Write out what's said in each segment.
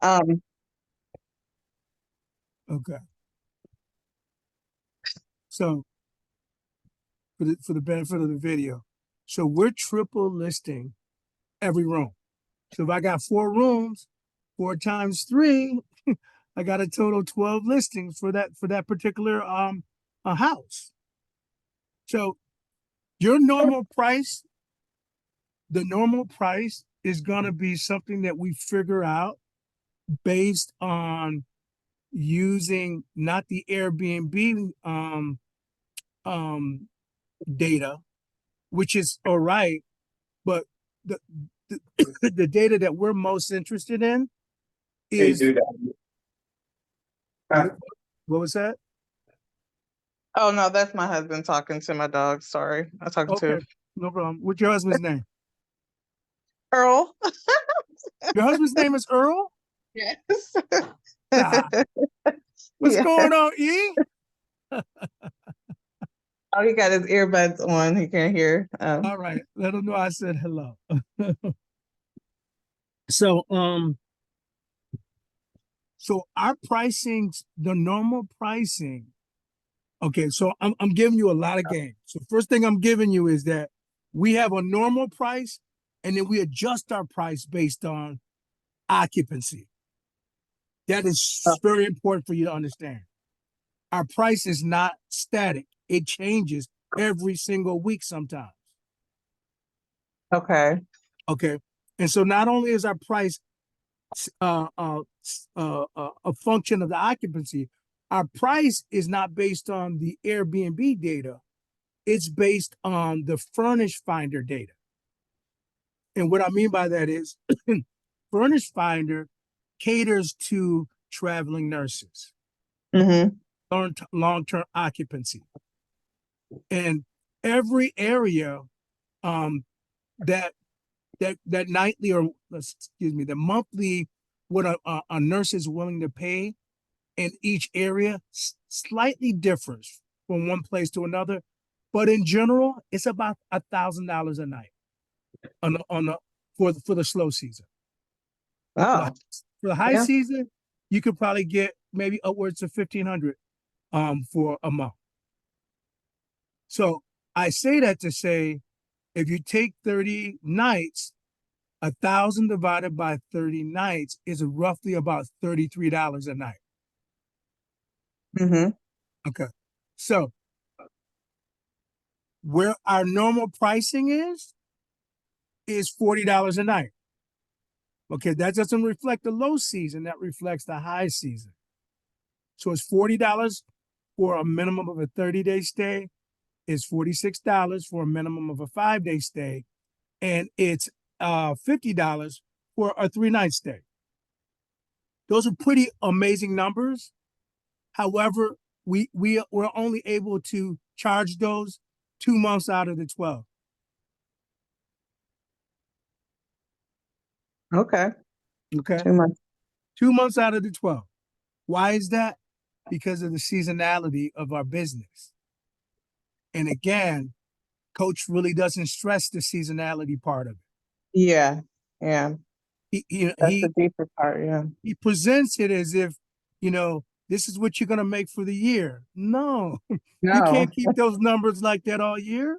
Um, Okay. So for the benefit of the video, so we're triple listing every room. So if I got 4 rooms, 4 times 3, I got a total 12 listings for that particular a house. So your normal price, the normal price is gonna be something that we figure out based on using not the Airbnb um data, which is all right, but the the, the data that we're most interested in Hey, is dude. what, what was that? oh no, that's my husband talking to my dog. Sorry. I'm talking Okay, to no problem. What's your husband's name? Earl. Your husband's name is Earl? Yes. Nah. What's Yeah. going on, E? Oh, he got his earbuds on. He can't hear. All right, let him know I said hello. So so our pricing, the normal pricing. Okay, so I'm giving you a lot of game. So first thing I'm giving you is that we have a normal price, and then we adjust our price based on occupancy. That is very important for you to understand. Our price is not static. It changes every single week sometimes. Okay. Okay. And so not only is our price a function of the occupancy, our price is not based on the Airbnb data. It's based on the Furnish Finder data. And what I mean by that is Furnish Finder caters to traveling nurses, Mm-hmm. long-term occupancy. And every area um, that that nightly or excuse me, the monthly what a nurse is willing to pay in each area slightly differs from one place to another, but in general, it's about $1,000 a night on the for the slow season. For Oh, the, for the high yeah. season, you could probably get maybe upwards of 1,500 for a month. So I say that to say, if you take 30 nights, 1,000 divided by 30 nights is roughly about $33 a night. Mm-hmm. Okay. So where our normal pricing is $40 a night. Okay, that doesn't reflect the low season, that reflects the high season. So it's $40 for a minimum of a 30-day stay, it's $46 for a minimum of a 5-day stay, and it's $50 for a 3-night stay. Those are pretty amazing numbers. However, we're only able to charge those 2 months out of the 12. Okay. Okay. 2 months. 2 months out of the 12. Why is that? Because of the seasonality of our business. And again, Coach really doesn't stress the seasonality part of it. Yeah. Yeah. He he That's the he, deeper part. Yeah. he presents it as if, this is what you're gonna make for the year. No, you No. can't keep those numbers like that all year.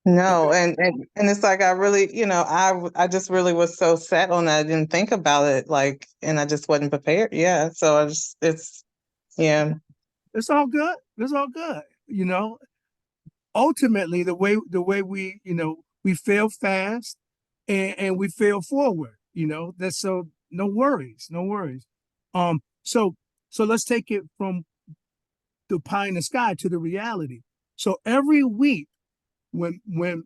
No, and it's like I really, I just really was so set on that. I didn't think about it, like, and I just wasn't prepared. Yeah, so yeah. It's all good. It's all good. Ultimately, the way we fail fast and we fail forward. That's so no worries, no worries. So let's take it from the pie in the sky to the reality. So every week when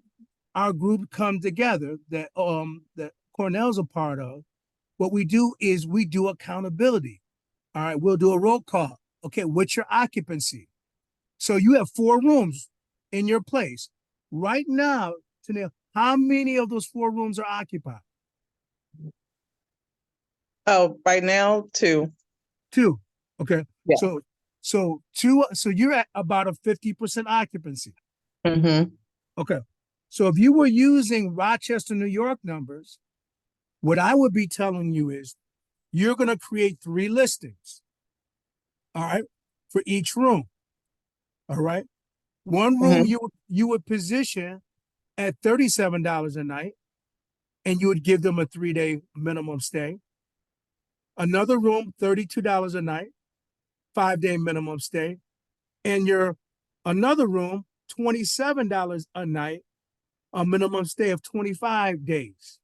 our group comes together that Cornell's a part of, what we do is we do accountability. All right, we'll do a roll call. Okay, what's your occupancy? So you have 4 rooms in your place. Right now, Tenielle, how many of those 4 rooms are occupied? Oh, right now, 2. 2. Okay. Yeah. So you're at about a 50% occupancy. Mm-hmm. Okay. So if you were using Rochester, New York numbers, What I would be telling you is you're going to create 3 listings, all right, for each room, all right? One room Hmm. you would position at $37 a night, and you would give them a 3-day minimum stay. Another room, $32 a night, 5-day minimum stay, and your another room, $27 a night, a minimum stay of 25 days.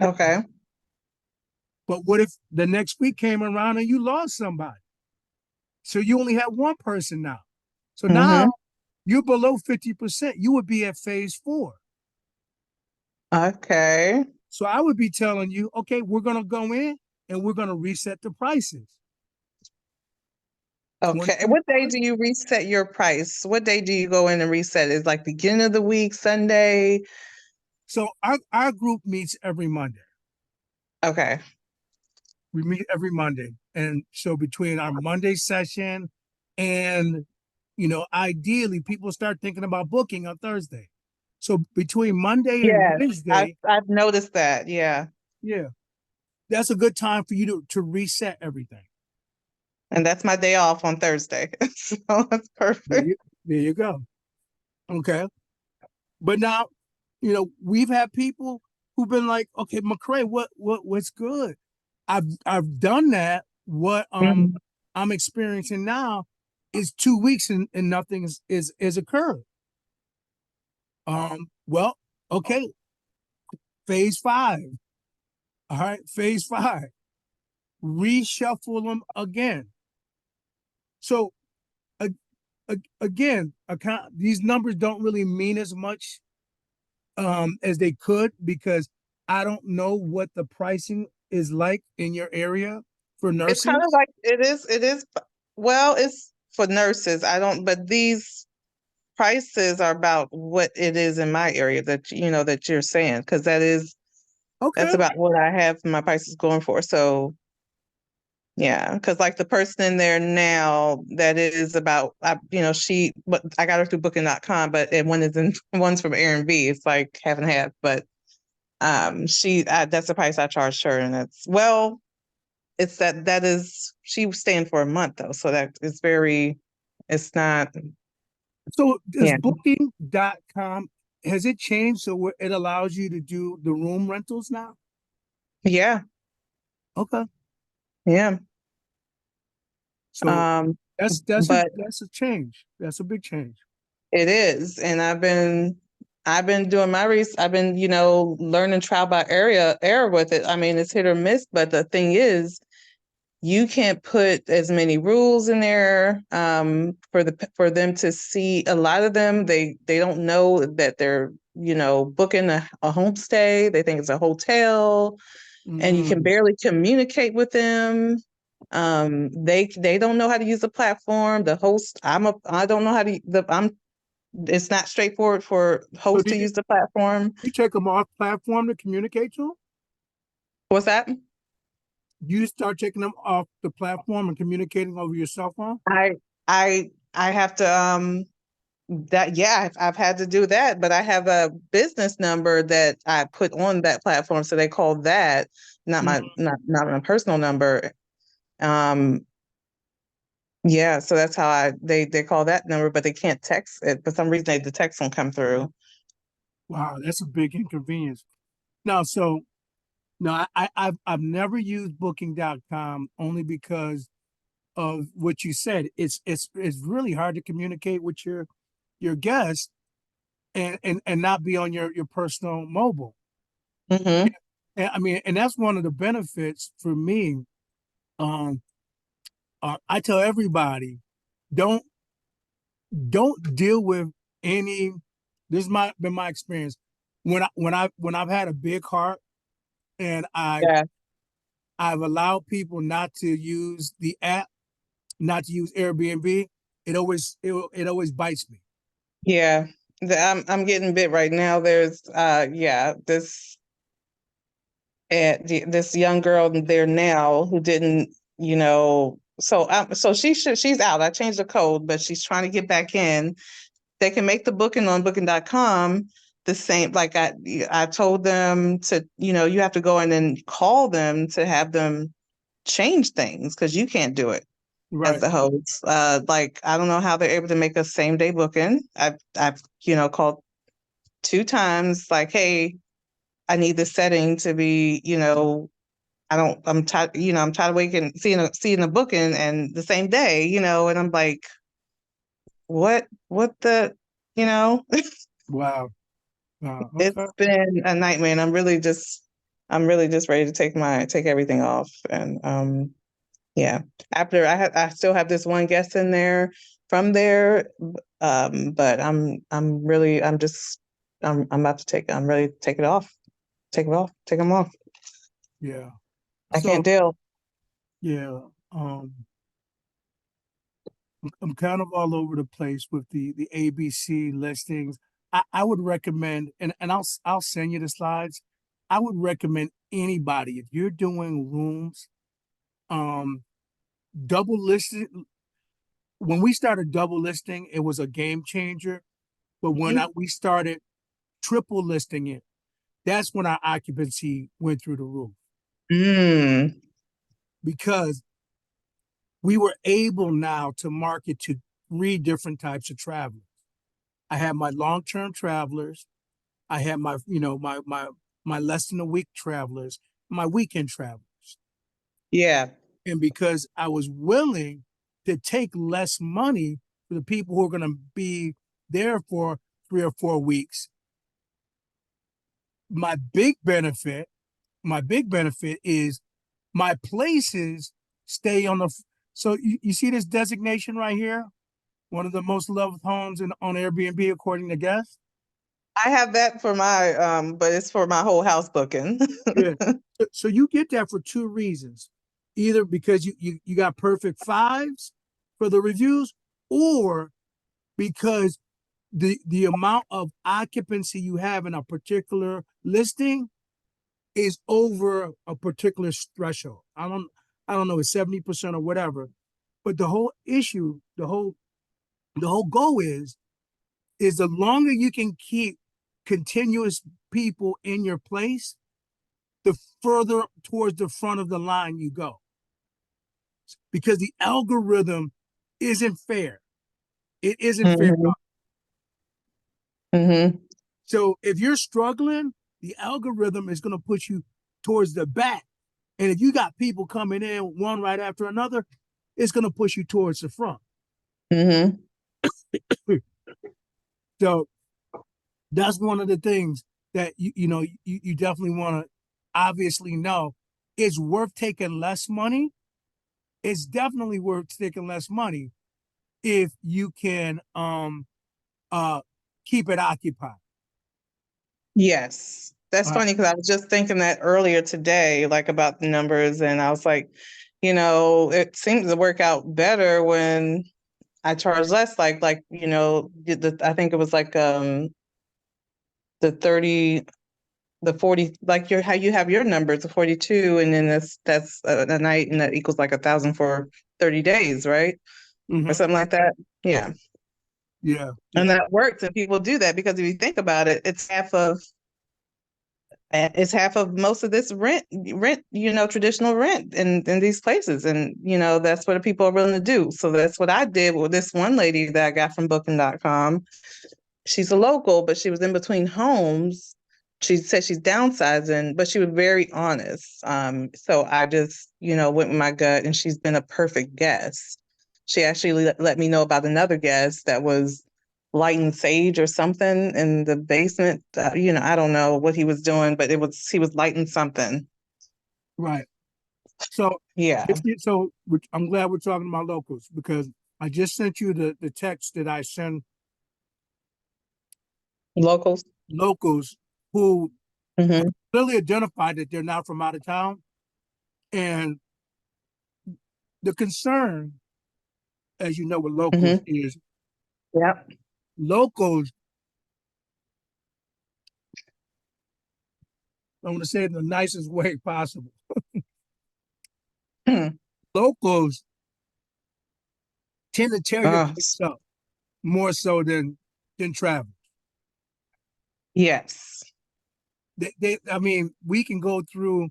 Okay. But what if the next week came around and you lost somebody? So you only have one person now. So now Hmm. you're below 50%. You would be at phase 4. Okay. So I would be telling you, okay, we're going to go in and we're going to reset the prices. Okay. 20. What day do you reset your price? What day do you go in and reset? Is like beginning of the week, Sunday? So our group meets every Monday. Okay. We meet every Monday. And so between our Monday session and, ideally people start thinking about booking on Thursday. So between Monday and Yes, Wednesday, I've noticed that. Yeah. yeah, that's a good time for you to reset everything. And that's my day off on Thursday. So that's There perfect. you, there you go. Okay. But now, we've had people who've been like, okay, McCray, what's good? I've done that. What Mhm. I'm experiencing now is 2 weeks and nothing is occurred. Well, okay, phase 5. All right, phase 5. Reshuffle them again. So a- again, these numbers don't really mean as much as they could, because I don't know what the pricing is like in your area for It's kind of nurses. like it is, well, it's for nurses. I don't, but these prices are about what it is in my area that that you're saying, because that's Okay. about what I have my prices going for. So yeah, because like the person in there now, that is about, but I got her through booking.com, but and one's from Airbnb. It's like half and half, but that's the price I charged her, and it's that is she was staying for a month though, so that is very, it's not, So does yeah, booking.com, has it changed so it allows you to do the room rentals now? yeah, Okay. yeah. So Um, that's a but that's a change. That's a big change. it is, and I've been doing my research. I've been, learning trial by error with it. I mean, it's hit or miss, but the thing is, you can't put as many rules in there for them to see. A lot of them, they don't know that they're, booking a homestay. They think it's a hotel, and you can Mm. barely communicate with them. They don't know how to use the platform. The host, I don't know how to I'm it's not straightforward for So hosts to use the platform. you take them off platform to communicate to them? What's that? You start taking them off the platform and communicating over your cell phone? I have to that yeah, I've had to do that, but I have a business number that I put on that platform, so they call that, not Mm. not my personal number. Um yeah, so that's how they call that number, but they can't text it. For some reason the text won't come through. Wow, that's a big inconvenience. Now, so no, I've never used booking.com only because of what you said. It's really hard to communicate with your guests and not be on your personal mobile. Hmm. And I mean, and that's one of the benefits for me. Um, I tell everybody, don't don't deal with any. This is been my experience. When I've had a big heart and Yeah. I've allowed people not to use the app, not to use Airbnb, it always bites me. Yeah. I'm getting bit right now. There's yeah, this young girl there now who didn't, so she's out. I changed the code, but she's trying to get back in. They can make the booking on booking.com, the same, like I told them to, you have to go in and call them to have them change things because you can't do it as Right. the host. Like I don't know how they're able to make a same day booking. I've called 2 times like, hey, I need this setting to be, I'm tired, I'm tired of waking, seeing a booking and the same day, and I'm like, what the, you know, Wow. Okay. it's been a nightmare and I'm really just ready to take everything off. And, yeah, after I still have this one guest in there from there. But I'm about to I'm ready to take it off, take them off. Yeah. I can't So deal. yeah, I'm kind of all over the place with the ABC listings. I would recommend, and I'll send you the slides. I would recommend anybody if you're doing rooms, um, double listing. When we started double listing, it was a game changer. But when we started triple listing it, that's when our occupancy went through the roof Mm, because we were able now to market to 3 different types of travelers. I had my long-term travelers, I had my, my less than a week travelers, my weekend travelers. yeah. And because I was willing to take less money for the people who are going to be there for 3 or 4 weeks, my big benefit, my big benefit is my places stay on the. So you see this designation right here, one of the most loved homes on Airbnb according to guests. I have that for but it's for my whole house booking. Yeah. So you get that for 2 reasons. Either because you got perfect fives for the reviews, or because the amount of occupancy you have in a particular listing is over a particular threshold. I don't know, it's 70% or whatever. But the whole issue, the whole goal is the longer you can keep continuous people in your place, the further towards the front of the line you go. Because the algorithm isn't fair. It isn't fair. Hmm. Hmm. So if you're struggling, the algorithm is going to push you towards the back. And if you got people coming in one right after another, it's going to push you towards the front. Hmm. So that's one of the things that you definitely want to obviously know. It's worth taking less money. It's definitely worth taking less money if you can uh keep it occupied. Yes. That's Uh, funny because I was just thinking that earlier today, like about the numbers, and I was like, it seems to work out better when I charge less. I think it was like the 30, the 40, like how you have your numbers, the 42, and then that's a night, and that equals like 1,000 for 30 days, right? Or mhm. something like that. Yeah. Yeah, And yeah, that works, and people do that because if you think about it, it's half of most of this rent, traditional rent in these places. And, that's what people are willing to do. So that's what I did with this one lady that I got from booking.com. She's a local, but she was in between homes. She said she's downsizing, but she was very honest. So I just, went with my gut, and she's been a perfect guest. She actually let me know about another guest that was lighting sage or something in the basement. I don't know what he was doing, but he was lighting something. right. So, Yeah, I'm glad we're talking about locals because I just sent you the text that I send locals. locals who Hmm. clearly identified that they're not from out of town. And the concern, as you know, with locals Hmm. is Yep. locals, I want to say it in the nicest way possible. Hmm. Locals tend to tear your Oh, place up more so than travelers. Yes. I mean, we can go through,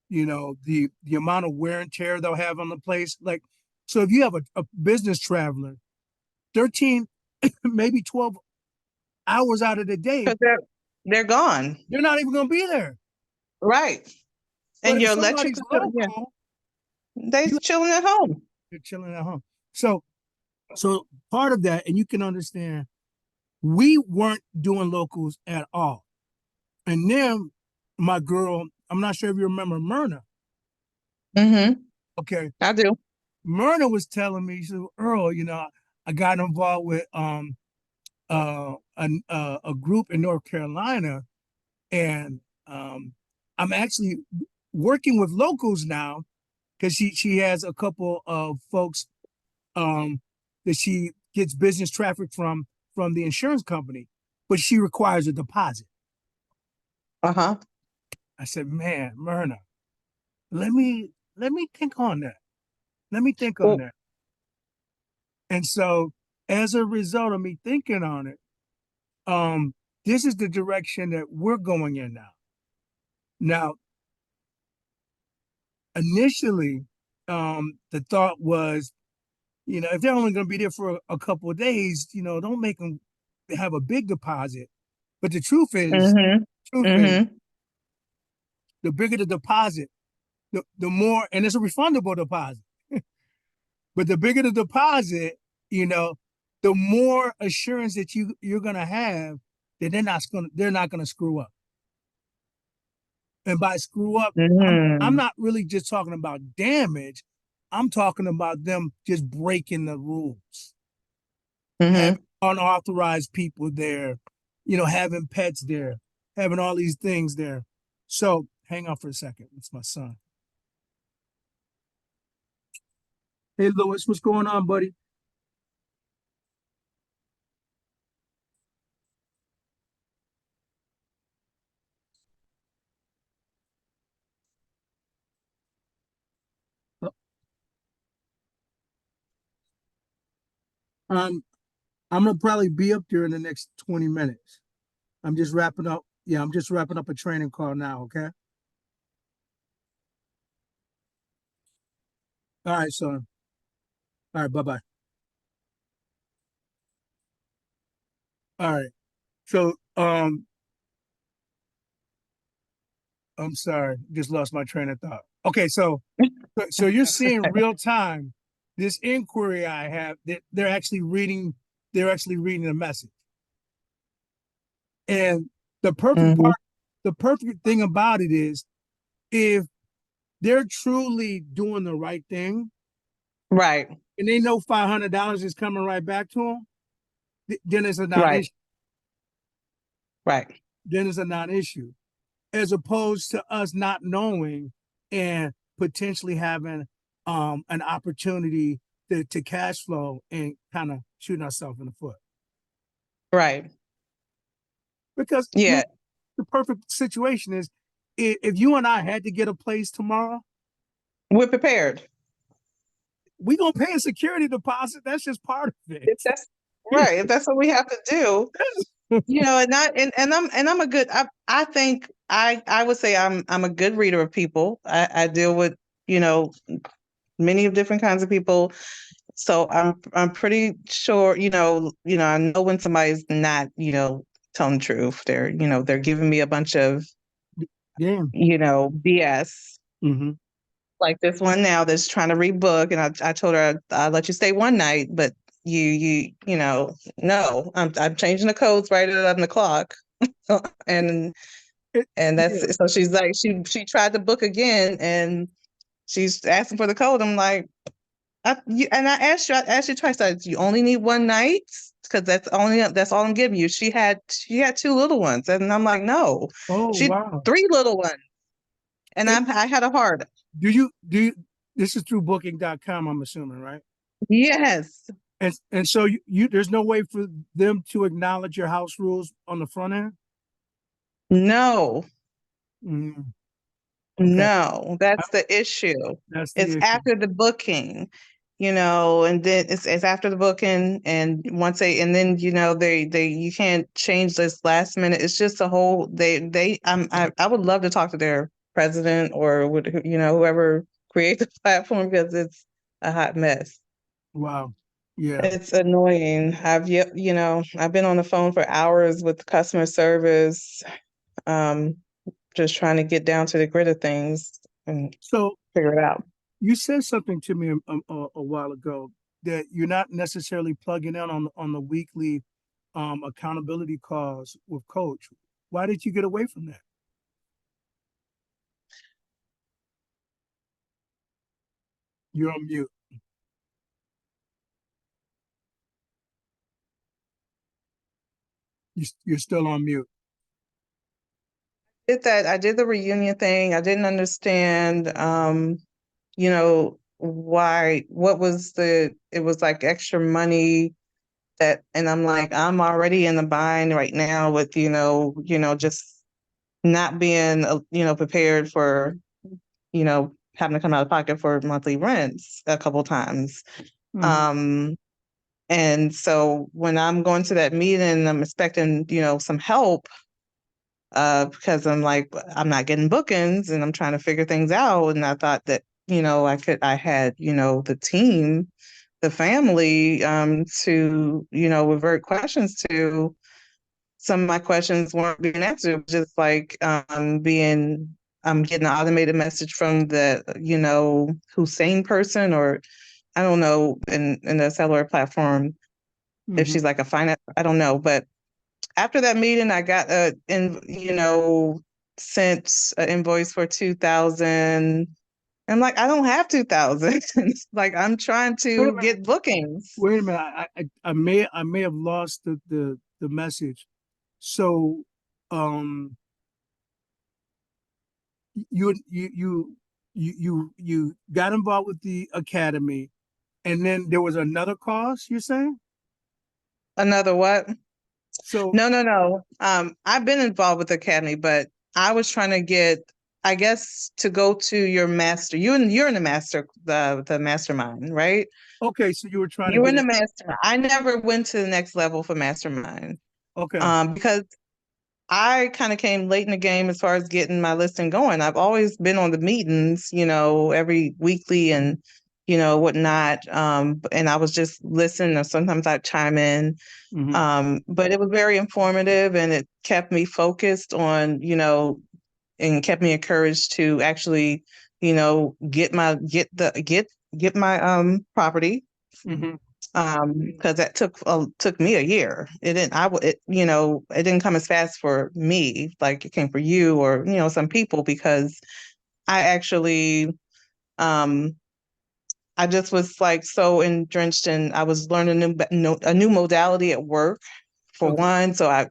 the amount of wear and tear they'll have on the place. Like, so if you have a business traveler, 13, maybe 12 hours out of the day, Because they're gone. they're not even going to be there. Right. But And if your electric somebody's bill, yeah, local, they's you chilling at home. they're chilling at home. So part of that, and you can understand, we weren't doing locals at all. And then my girl, I'm not sure if you remember Myrna. Mm-hmm. Okay. I do. Myrna was telling me, she said, Earl, I got involved with a group in North Carolina, and I'm actually working with locals now because she has a couple of folks that she gets business traffic from the insurance company, but she requires a deposit. Uh-huh. I said, man, Myrna, let me think on that. Let me think on Well, that. And so as a result of me thinking on it, this is the direction that we're going in now. Now, initially, the thought was, if they're only going to be there for a couple of days, don't make them have a big deposit. But the mm-hmm. truth is, Mm-hmm. the bigger the deposit, the more, and it's a refundable deposit. But the bigger the deposit, you know, the more assurance that you're gonna have that they're not gonna screw up. And by screw up, I'm Mm-hmm. not really just talking about damage. I'm talking about them just breaking the rules, having Mm-hmm. unauthorized people there, having pets there, having all these things there. So hang on for a second. It's my son. Hey Lewis, what's going on, buddy? Um, I'm gonna probably be up there in the next 20 minutes. I'm just wrapping up. Yeah, I'm just wrapping up a training call now. Okay. All right, son. All right, bye bye. All right. So, I'm sorry, just lost my train of thought. Okay, so you're seeing real time this inquiry I have that they're actually reading the message. And the perfect Mm-hmm. part, the perfect thing about it is if they're truly doing the right thing Right. and they know $500 is coming right back to them, then it's a Right. non-issue. Right. Then it's a non-issue, as opposed to us not knowing and potentially having an opportunity to cash flow and kind of shooting ourselves in the foot. Right. Because Yeah. the perfect situation is if you and I had to get a place tomorrow, We're prepared. we gonna pay a security deposit. That's just part of it. If that's right. If that's what we have to do, and I'm a good I think I would say I'm a good reader of people. I deal with, you know, many of different kinds of people. So I'm pretty sure, I know when somebody's not, telling the truth. They're giving me a bunch of, Damn. BS. Mm-hmm. Like this one now that's trying to rebook, and I told her I'll let you stay one night, but no, I'm changing the codes right at 11 o'clock. and and Yeah. that's so she's like she tried to book again, and she's asking for the code. I'm like, I asked you twice. I said, you only need one night because that's all I'm giving you. She had two little ones, and I'm like, no, Oh she wow. three little ones, and It, I had a heart. do you this is through booking.com, I'm assuming, right? Yes, And so you there's no way for them to acknowledge your house rules on the front end? no, Mm, okay. no, Uh, that's the issue. That's the It's issue. after the booking. and then it's after the booking, and once and then, you can't change this last minute. It's just a whole, I would love to talk to their president or whoever creates the platform, because it's a hot mess. Wow. Yeah. It's annoying. I've been on the phone for hours with customer service, um, just trying to get down to the grit of things and So figure it out. you said something to me a while ago that you're not necessarily plugging in on the weekly accountability calls with coach. Why did you get away from that? You're on mute. You're still on mute. I did the reunion thing. I didn't understand, what was it was like extra money and I'm like, I'm already in the bind right now with, just not being, prepared for, having to come out of pocket for monthly rents a couple times. Mm-hmm. Um, and so when I'm going to that meeting, I'm expecting, some help, because I'm like, I'm not getting bookings and I'm trying to figure things out. And I thought that, I had, the team, the family, to, revert questions to. Some of my questions weren't being answered, just like, I'm getting an automated message from the, Hussein person, or I don't know, in the cellular platform, if Mm-hmm. she's like a finance, I don't know. But after that meeting, I got sent an invoice for 2,000. I'm like, I don't have 2,000. Like, I'm trying Wait a to minute. get bookings. Wait a minute. I may have lost the message. So, um, you got involved with the academy, and then there was another cause. You're saying Another what? so? No, no, no. I've been involved with the academy, but I was trying to get, I guess, to go to your master. You're in the the mastermind, right? Okay, so you were trying to You were get in the it. mastermind. I never went to the next level for mastermind. Okay. Because I kind of came late in the game as far as getting my listing going. I've always been on the meetings, every weekly and, whatnot. And I was just listening, or sometimes I'd chime in. Mm-hmm. But it was very informative, and it kept me focused on, and kept me encouraged to actually, get my property, Mm-hmm. because that took me a year. It didn't I would it, it didn't come as fast for me like it came for you, or some people, because I actually, um I just was like so drenched in, I was learning a new modality at work, for Okay. one. So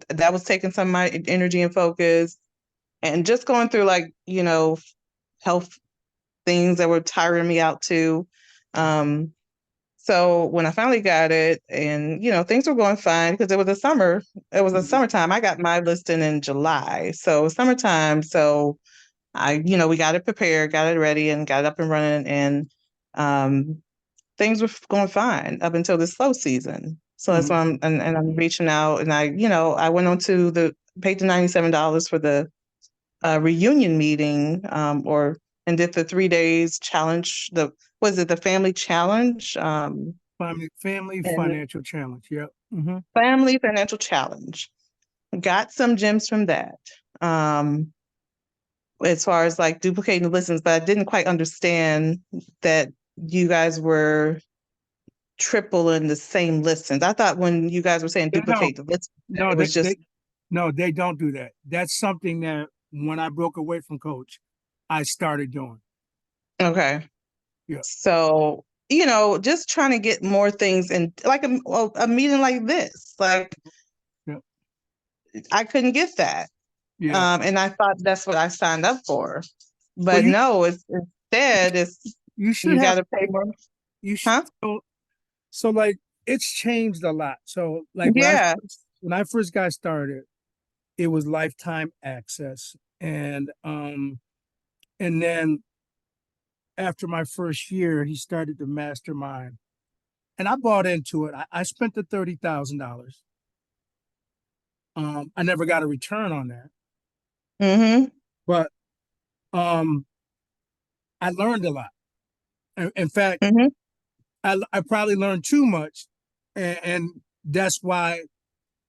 that was taking some of my energy and focus, and just going through, like, health things that were tiring me out too. Um, so when I finally got it, and things were going fine, because it was a Mm-hmm. summertime. I got my listing in July, so summertime. So we got it prepared, got it ready, and got it up and running, and um, things were going fine up until the slow season. So that's Mm-hmm. why I'm reaching out, and I went on to paid the $97 for the reunion meeting, and did the 3 days challenge, was it the family challenge, Family and financial challenge. Yep. Mm-hmm. family financial challenge. Got some gems from that. Um, as far as like duplicating the listens, but I didn't quite understand that you guys were tripling the same listens. I thought when you guys were saying No, duplicate the listens, that no, it was just they don't do that. That's something that when I broke away from coach, I started doing. okay. Yeah. So, just trying to get more things in, like a meeting like this. Like, Yeah. I couldn't get that. Yeah. And I thought that's what I signed up for. Well, But no, instead it's you should you have gotta pay more. you should Huh? so like it's changed a lot. So like Yeah. when I first got started, it was lifetime access. And then after my first year, he started the mastermind, and I bought into it. I spent the $30,000. I never got a return on that, Mm-hmm. but um, I learned a lot. In fact, Mm-hmm. I probably learned too much, and that's why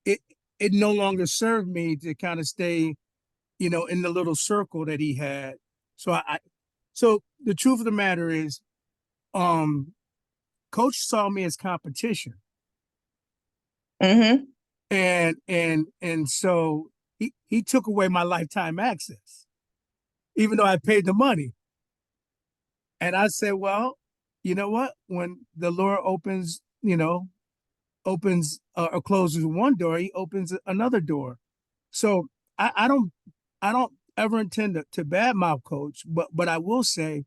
it it no longer served me to kind of stay, in the little circle that he had. So so the truth of the matter is, um, Coach saw me as competition, Mm-hmm. and so he took away my lifetime access, even though I paid the money. And I said, well, you know what? When the Lord opens or closes one door, he opens another door. So I don't ever intend to badmouth Coach, but I will say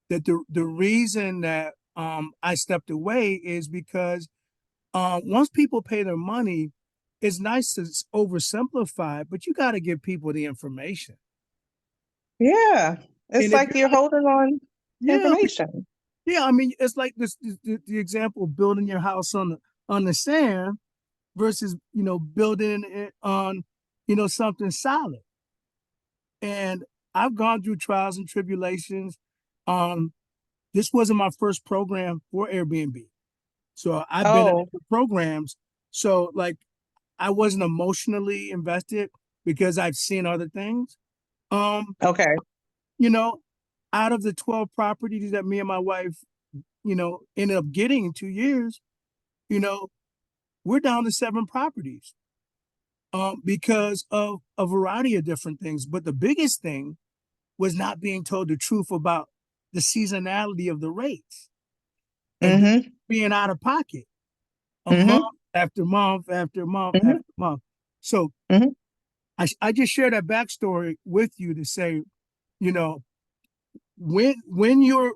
that the reason that I stepped away is because once people pay their money, it's nice to oversimplify, but you got to give people the information. Yeah. It's And if like you're you're like, holding on to yeah, information. yeah, I mean, it's like the example of building your house on the sand versus building it on something solid. And I've gone through trials and tribulations. Um, this wasn't my first program for Airbnb, so I've been in Oh, other programs. So like I wasn't emotionally invested because I've seen other things. Um, okay. you know, out of the 12 properties that me and my wife, ended up getting in 2 years, you know, we're down to 7 properties because of a variety of different things. But the biggest thing was not being told the truth about the seasonality of the rates and Mm-hmm. being out of pocket a month Mm-hmm. after month after month Mm-hmm. after month. So Mm-hmm. I just share that backstory with you to say, you know, when you're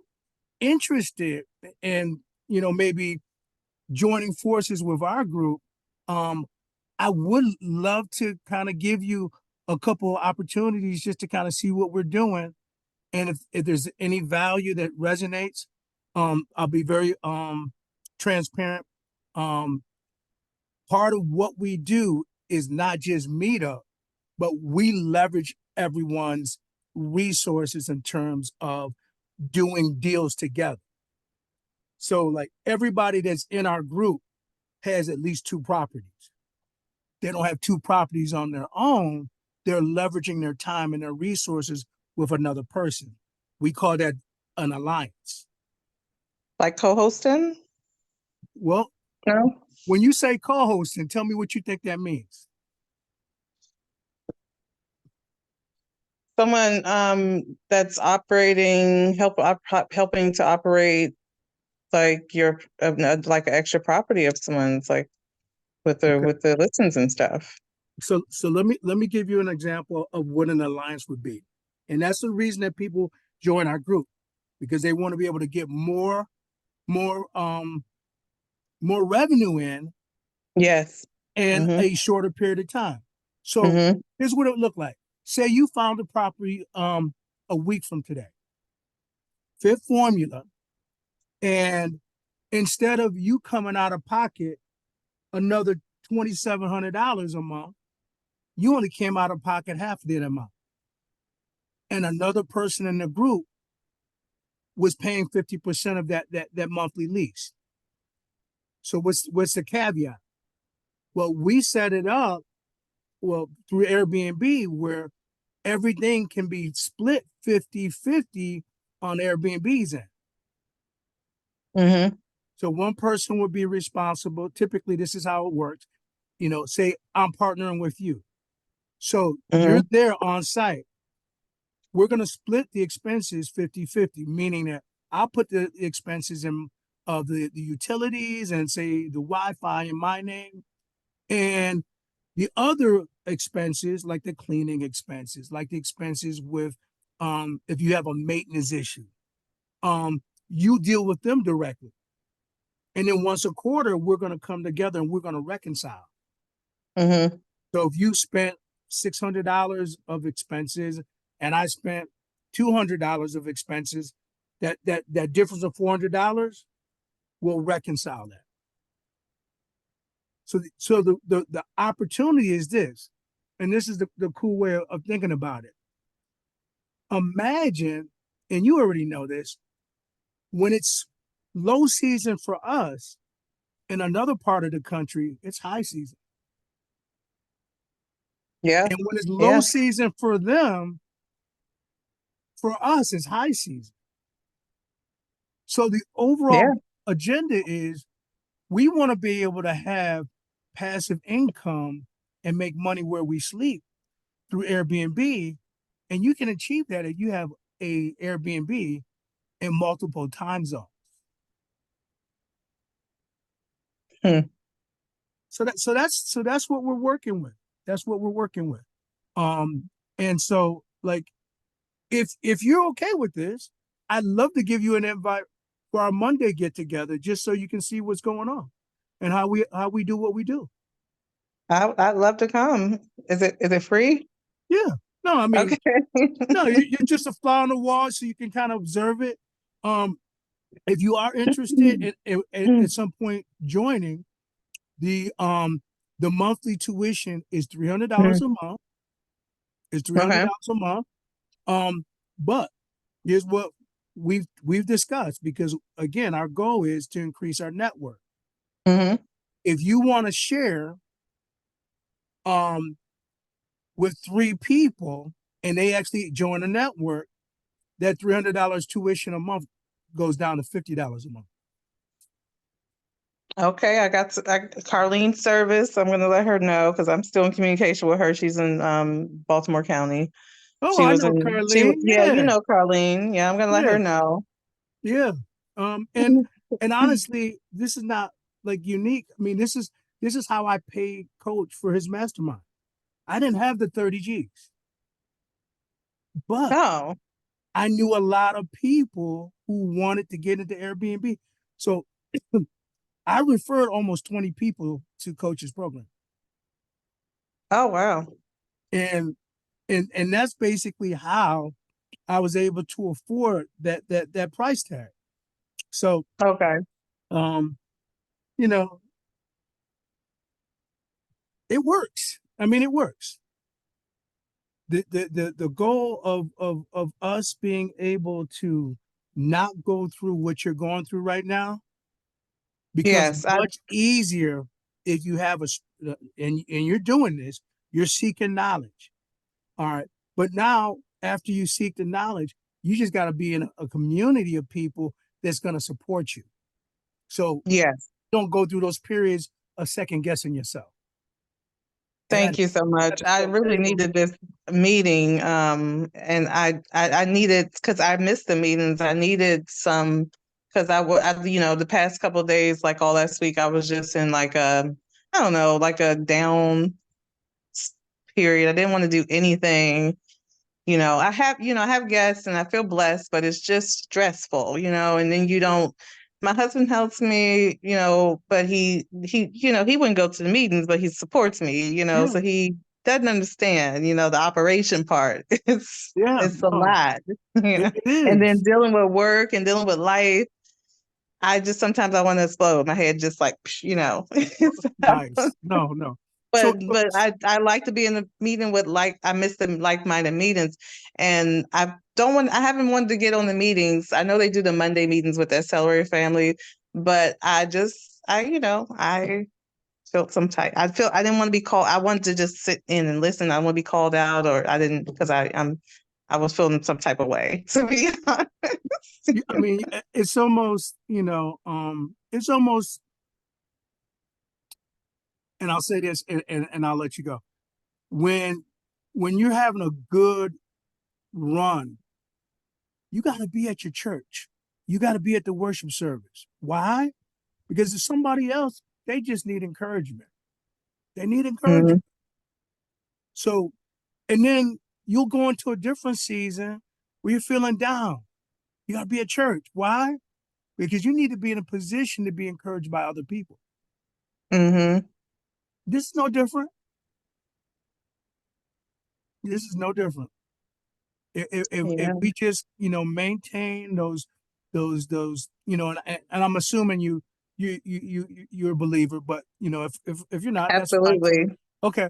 interested in, maybe joining forces with our group, um, I would love to kind of give you a couple of opportunities just to kind of see what we're doing. And if there's any value that resonates, I'll be very transparent. Um, Part of what we do is not just meet up, but we leverage everyone's resources in terms of doing deals together. So like everybody that's in our group has at least 2 properties. They don't have 2 properties on their own. They're leveraging their time and their resources with another person. We call that an alliance. Like co-hosting? Well, No. when you say co-hosting, tell me what you think that means. Someone that's operating, helping to operate like your like an extra property of someone's like Okay. with the listens and stuff. So let me give you an example of what an alliance would be. And that's the reason that people join our group because they want to be able to get more more revenue Yes. in Mm-hmm. a shorter period of time. So Mm-hmm. here's what it would look like. Say you found a property a week from today. Fit formula. And instead of you coming out of pocket another $2,700 a month, you only came out of pocket half of that amount. And another person in the group was paying 50% of that monthly lease. So what's the caveat? Well, we set it up through Airbnb where everything can be split 50-50 on Airbnb's end. Mm-hmm. So one person would be responsible. Typically, this is how it works. Say I'm partnering with you. So you're Mm-hmm. there on site. We're going to split the expenses 50-50, meaning that I'll put the expenses in of the utilities and say the Wi-Fi in my name. And the other expenses, like the cleaning expenses, like the expenses with if you have a maintenance issue, you deal with them directly. And then once a quarter, we're going to come together and we're going to reconcile. Mm-hmm. So if you spent $600 of expenses and I spent $200 of expenses, that difference of $400 will reconcile that. So the opportunity is this, and this is the cool way of thinking about it. Imagine, and you already know this, when it's low season for us in another part of the country, it's high season. Yeah. And when it's low Yeah. season for them, for us, it's high season. So the overall Yeah. agenda is we want to be able to have passive income and make money where we sleep through Airbnb. And you can achieve that if you have a Airbnb in multiple time zones. Hmm. So that's what we're working with. That's what we're working with. And so like if you're okay with this, I'd love to give you an invite for our Monday get together just so you can see what's going on and how we do what we do. I'd love to come. Is it free? Yeah. No, I mean, Okay. no, you're just a fly on the wall so you can kind of observe it. Um, if you are interested at some point joining, the monthly tuition is $300 a month. It's three hundred Okay. dollars a month. But here's what we've discussed because again, our goal is to increase our network. Hmm. If you want to share um with three people and they actually join the network, that $300 tuition a month goes down to $50 a month. Okay, Carlene's service. I'm gonna let her know because I'm still in communication with her. She's in Baltimore County. Oh, She I was know in she Carlene. yeah, you Yeah, know Carlene. Yeah, I'm gonna let yeah, her know. yeah. And honestly, this is not like unique. I mean, this is how I paid Coach for his mastermind. I didn't have the 30 G's, but Oh, I knew a lot of people who wanted to get into Airbnb. So I referred almost 20 people to Coach's program. oh wow. And and that's basically how I was able to afford that price tag. So Okay. um, you know, it works. I mean, it works. The goal of us being able to not go through what you're going through right now becomes Yes, I much easier if you have and you're doing this, you're seeking knowledge. All right. But now after you seek the knowledge, you just got to be in a community of people that's going to support you. So yes. don't go through those periods of second guessing yourself. And Thank you so much. I really needed this meeting. And I needed because I missed the meetings. I needed some because the past couple of days, like all last week, I was just in like I don't know, like a down period. I didn't want to do anything. I have guests and I feel blessed, but it's just stressful, and then you don't, my husband helps me, but he wouldn't go to the meetings, but he supports me, yeah, so he doesn't understand, the operation part. yeah, It's a no, lot, you it, know, it and then is. dealing with work and dealing with life. Sometimes I want to explode. My head just like, so, Nice. No, no. but So, but I like to be in the meeting with I miss the like-minded meetings, and I haven't wanted to get on the meetings. I know they do the Monday meetings with the Accelerator family, but I felt some type. I didn't want to be called. I wanted to just sit in and listen. I don't want to be called out, or I didn't because I was feeling some type of way, to be honest. I mean, it's almost, it's almost, and I'll say this and I'll let you go. When when you're having a good run, you got to be at your church. You got to be at the worship service. Why? Because if somebody else, they just need encouragement. They need Mhm. encouragement. So, and then you'll go into a different season where you're feeling down. You got to be at church. Why? Because you need to be in a position to be encouraged by other people. Mhm. This is no different. This is no different. If Yeah. we just, maintain those those, and I'm assuming you're a believer, but if you're not, that's fine too. Absolutely. Okay.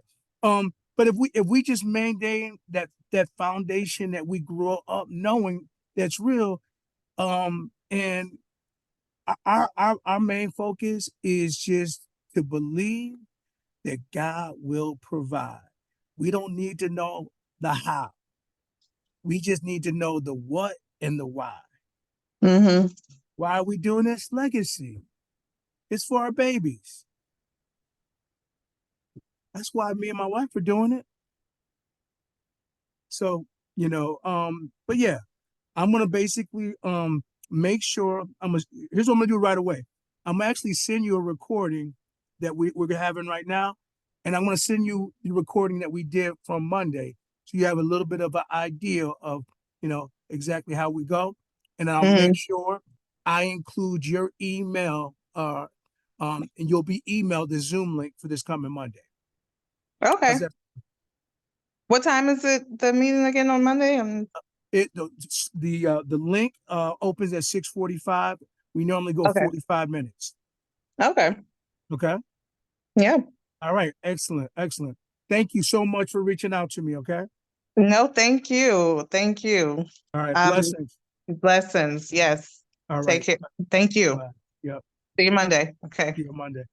But if we just maintain that foundation that we grew up knowing that's real, and our main focus is just to believe that God will provide. We don't need to know the how. We just need to know the what and the why. Hmm. Why are we doing this? Legacy. It's for our babies. That's why me and my wife are doing it. So, but yeah, I'm gonna basically make sure here's what I'm gonna do right away. I'm gonna actually send you a recording that we're having right now, and I'm gonna send you the recording that we did from Monday, so you have a little bit of an idea of exactly how we go, and I'll make Hmm. sure I include your email, and you'll be emailed the Zoom link for this coming Monday. How's Okay. that? What time is it, the meeting again on Monday? The link opens at 6:45. We normally go Okay. 45 minutes. Okay. Okay. Yeah. All right. Excellent. Excellent. Thank you so much for reaching out to me. Okay. No, thank you. Thank you. All right. Um, Blessings. blessings. Yes. All Take right. care. Thank you. Bye. Yep. See you Monday. Okay. See you Monday.